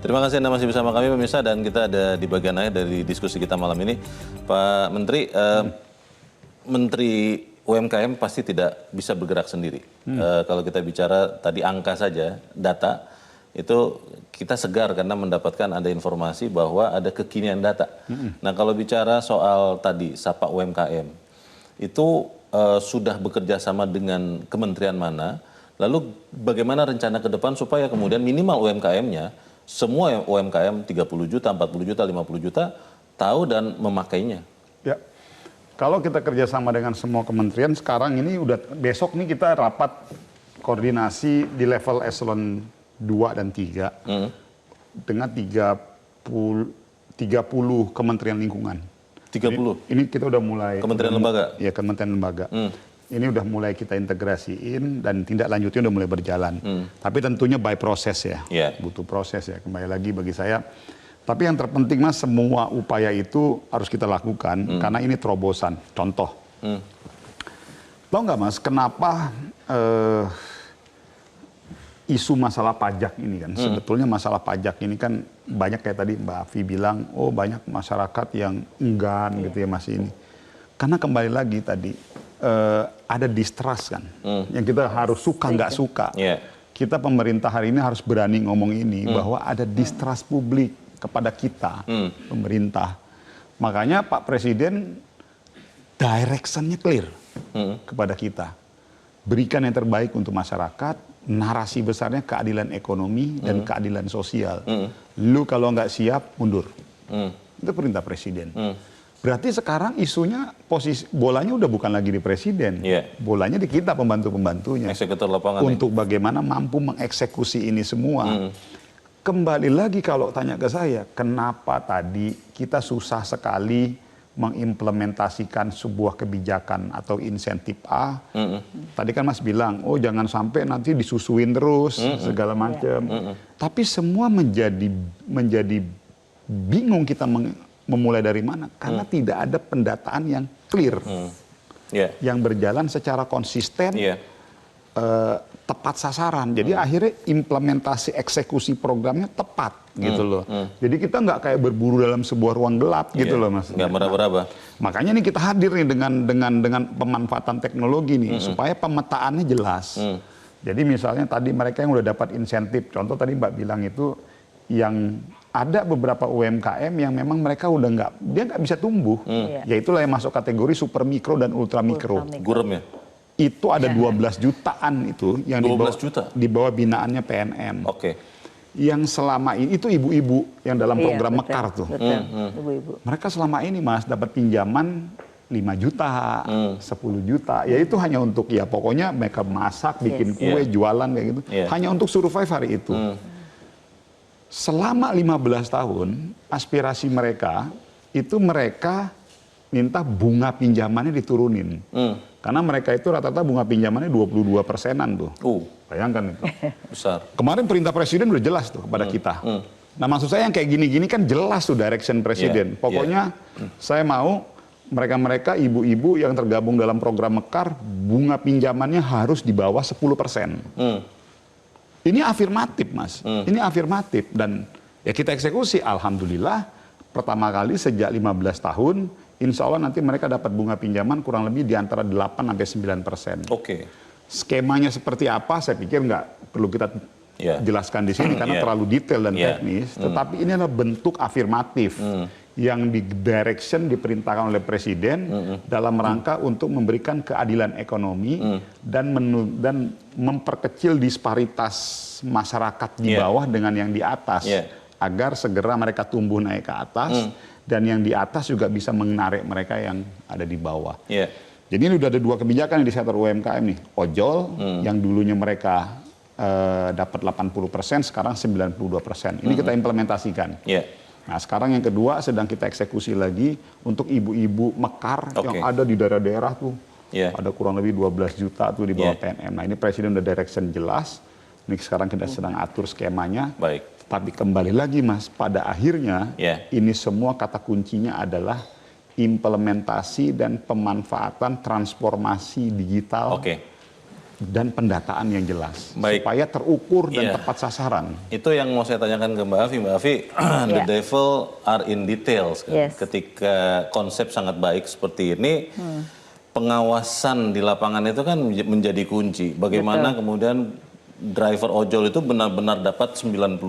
Terima kasih Anda masih bersama kami pemirsa, dan kita ada di bagian akhir dari diskusi kita malam ini. Pak Menteri, Menteri UMKM pasti tidak bisa bergerak sendiri. Kalau kita bicara tadi angka saja, data, itu kita segar karena mendapatkan ada informasi bahwa ada kekinian data. Nah kalau bicara soal tadi Sapa UMKM, itu sudah bekerja sama dengan kementerian mana, lalu bagaimana rencana ke depan supaya kemudian minimal UMKM-nya, semua UMKM 30 juta, 40 juta, 50 juta tahu dan memakainya. Ya, kalau kita kerjasama dengan semua kementerian sekarang ini besok nih kita rapat koordinasi di level eselon 2 dan 3 dengan 30 kementerian lingkungan. 30? Ini kita udah mulai. Kementerian lembaga? Ya, kementerian lembaga. Ini udah mulai kita integrasiin dan tindak lanjutnya udah mulai berjalan. Tapi tentunya by proses ya, butuh proses ya. Kembali lagi bagi saya. Tapi yang terpenting Mas, semua upaya itu harus kita lakukan karena ini terobosan. Contoh, tahu nggak Mas, kenapa isu masalah pajak ini kan? Sebetulnya masalah pajak ini kan banyak kayak tadi Mbak Afi bilang, oh banyak masyarakat yang enggan gitu ya Mas ini. Karena kembali lagi tadi, ada distrust kan, yang kita harus suka nggak suka. Kita pemerintah hari ini harus berani ngomong ini, bahwa ada distrust publik kepada kita, pemerintah. Makanya Pak Presiden directionnya clear kepada kita. Berikan yang terbaik untuk masyarakat, narasi besarnya keadilan ekonomi dan keadilan sosial. Lu kalau nggak siap, mundur. Itu perintah Presiden. Berarti sekarang isunya posisi bolanya udah bukan lagi di presiden, bolanya di kita pembantu-pembantunya. Eksekutor lapangan. Untuk bagaimana mampu mengeksekusi ini semua. Kembali lagi kalau tanya ke saya, kenapa tadi kita susah sekali mengimplementasikan sebuah kebijakan atau insentif A? Tadi kan Mas bilang, oh jangan sampai nanti disusuin terus segala macam. Tapi semua menjadi bingung kita memulai dari mana? Karena tidak ada pendataan yang clear, yang berjalan secara konsisten, tepat sasaran. Jadi akhirnya implementasi eksekusi programnya tepat, gitu loh. Jadi kita nggak kayak berburu dalam sebuah ruang gelap, gitu loh Mas. Nggak meraba-raba. Makanya nih kita hadir nih dengan pemanfaatan teknologi nih, supaya pemetaannya jelas. Jadi misalnya tadi mereka yang udah dapat insentif, contoh tadi Mbak bilang itu yang ada beberapa UMKM yang memang mereka udah dia nggak bisa tumbuh. Ya itulah yang masuk kategori super mikro dan ultra mikro. Gurem ya? Itu ada 12 jutaan itu yang 12 juta? di bawah binaannya PNM. Yang selama ini itu ibu-ibu yang dalam program Mekar tuh. Ibu-ibu. Mereka selama ini Mas dapat pinjaman 5 juta, 10 juta, ya itu hanya untuk ya pokoknya mereka masak, bikin kue, jualan kayak gitu, hanya untuk survive hari itu. Selama 15 tahun, aspirasi mereka itu mereka minta bunga pinjamannya diturunin. Karena mereka itu rata-rata bunga pinjamannya 22%-an tuh. Bayangkan itu. Besar. Kemarin perintah presiden udah jelas tuh kepada kita. Nah maksud saya yang kayak gini-gini kan jelas tuh direction presiden. Pokoknya saya mau mereka-mereka ibu-ibu yang tergabung dalam program Mekar, bunga pinjamannya harus di bawah 10%. Ini afirmatif, Mas. Ini afirmatif. Dan ya kita eksekusi, alhamdulillah, pertama kali sejak 15 tahun, insya Allah nanti mereka dapat bunga pinjaman kurang lebih di antara 8-9%. Oke. Skemanya seperti apa, saya pikir nggak perlu kita jelaskan di sini karena terlalu detail dan teknis. Tetapi ini adalah bentuk afirmatif yang di direction diperintahkan oleh presiden dalam rangka untuk memberikan keadilan ekonomi dan memperkecil disparitas masyarakat di bawah dengan yang di atas agar segera mereka tumbuh naik ke atas dan yang di atas juga bisa menarik mereka yang ada di bawah. Jadi ini udah ada 2 kebijakan di sektor UMKM nih, ojol yang dulunya mereka dapat 80%, sekarang 92%. Ini kita implementasikan. Nah sekarang yang kedua sedang kita eksekusi lagi untuk ibu-ibu Mekar yang ada di daerah-daerah tuh. Ada kurang lebih 12 juta tuh di bawah PNM. Nah ini presiden udah direction jelas. Ini sekarang kita sedang atur skemanya. Tapi kembali lagi Mas, pada akhirnya ini semua kata kuncinya adalah implementasi dan pemanfaatan transformasi digital. Dan pendataan yang jelas, supaya terukur dan tepat sasaran. Itu yang mau saya tanyakan ke Mbak Afi. Mbak Afi, the devil are in details. Kan? Ketika konsep sangat baik seperti ini, pengawasan di lapangan itu kan menjadi kunci. Bagaimana kemudian driver ojol itu benar-benar dapat 92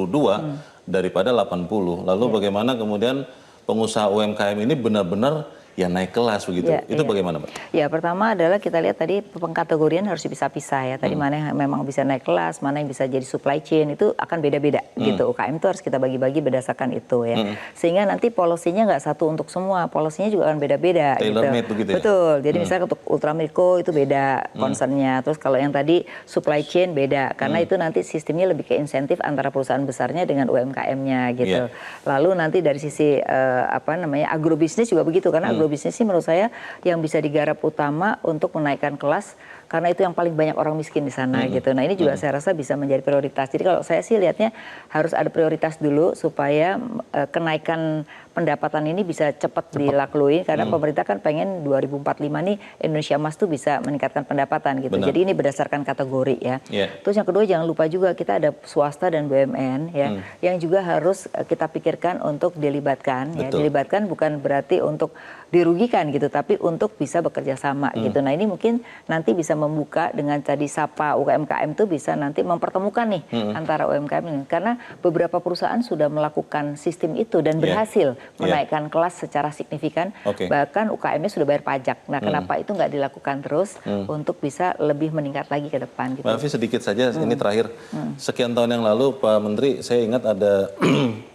daripada 80. Lalu bagaimana kemudian pengusaha UMKM ini benar-benar ya naik kelas begitu. Itu bagaimana, Mbak? Ya, pertama adalah kita lihat tadi pengkategorian harus dipisah-pisah ya. Tadi mana yang memang bisa naik kelas, mana yang bisa jadi supply chain, itu akan beda-beda gitu. UKM itu harus kita bagi-bagi berdasarkan itu ya. Sehingga nanti polosinya nggak satu untuk semua, polosinya juga akan beda-beda gitu. Tailor-made begitu ya? Betul. Jadi misalnya untuk ultramikro itu beda concernnya. Terus kalau yang tadi supply chain beda, karena itu nanti sistemnya lebih ke insentif antara perusahaan besarnya dengan UMKM-nya gitu. Lalu nanti dari sisi agrobisnis juga begitu, karena agrobisnis sih menurut saya yang bisa digarap utama untuk menaikkan kelas, karena itu yang paling banyak orang miskin di sana gitu. Nah ini juga saya rasa bisa menjadi prioritas. Jadi kalau saya sih lihatnya harus ada prioritas dulu supaya kenaikan pendapatan ini bisa cepat dilaklui, karena pemerintah kan pengen 2045 nih Indonesia Emas tuh bisa meningkatkan pendapatan gitu. Jadi ini berdasarkan kategori ya. Terus yang kedua jangan lupa juga kita ada swasta dan BUMN ya, yang juga harus kita pikirkan untuk dilibatkan ya. Dilibatkan bukan berarti untuk dirugikan gitu, tapi untuk bisa bekerja sama gitu. Nah ini mungkin nanti bisa membuka dengan tadi sapa UMKM tuh bisa nanti mempertemukan nih antara UMKM ini, karena beberapa perusahaan sudah melakukan sistem itu dan berhasil menaikkan kelas secara signifikan, bahkan UKM-nya sudah bayar pajak. Nah kenapa itu nggak dilakukan terus untuk bisa lebih meningkat lagi ke depan gitu. Mbak Afi sedikit saja, ini terakhir. Sekian tahun yang lalu Pak Menteri, saya ingat ada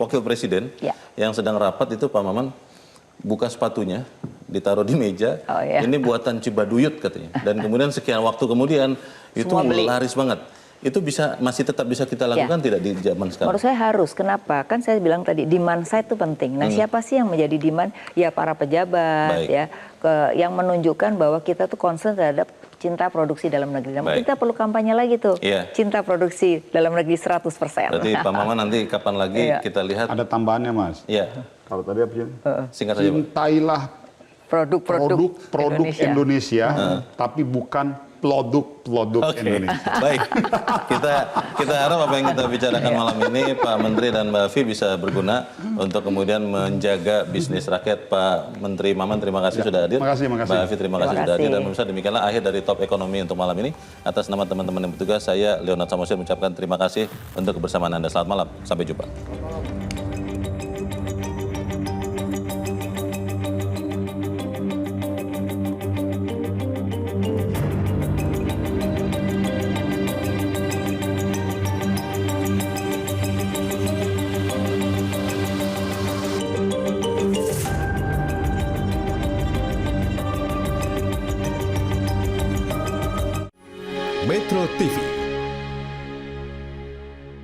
Wakil Presiden yang sedang rapat itu Pak Maman, buka sepatunya, ditaruh di meja, ini buatan Cibaduyut katanya. Dan kemudian sekian waktu kemudian itu laris banget. Itu masih tetap bisa kita lakukan tidak di zaman sekarang? Menurut saya harus. Kenapa? Kan saya bilang tadi demand side itu penting. Nah siapa sih yang menjadi demand? Ya para pejabat ya, yang menunjukkan bahwa kita tuh concern terhadap cinta produksi dalam negeri. Nah, kita perlu kampanye lagi tuh, cinta produksi dalam negeri 100%. Berarti Pak Maman nanti kapan lagi kita lihat? Ada tambahannya Mas. Kalau tadi apa sih? Singkat saja, Pak. Cintailah produk Indonesia, tapi bukan produk Indonesia. Baik, kita harap apa yang kita bicarakan malam ini Pak Menteri dan Mbak Afi bisa berguna untuk kemudian menjaga bisnis rakyat. Pak Menteri Maman, terima kasih sudah hadir. Terima kasih. Mbak Afi, terima kasih sudah hadir. Dan pemirsa, demikianlah akhir dari Top Ekonomi untuk malam ini. Atas nama teman-teman yang bertugas, saya Leonard Samosir mengucapkan terima kasih untuk kebersamaan Anda. Selamat malam, sampai jumpa. Metro TV.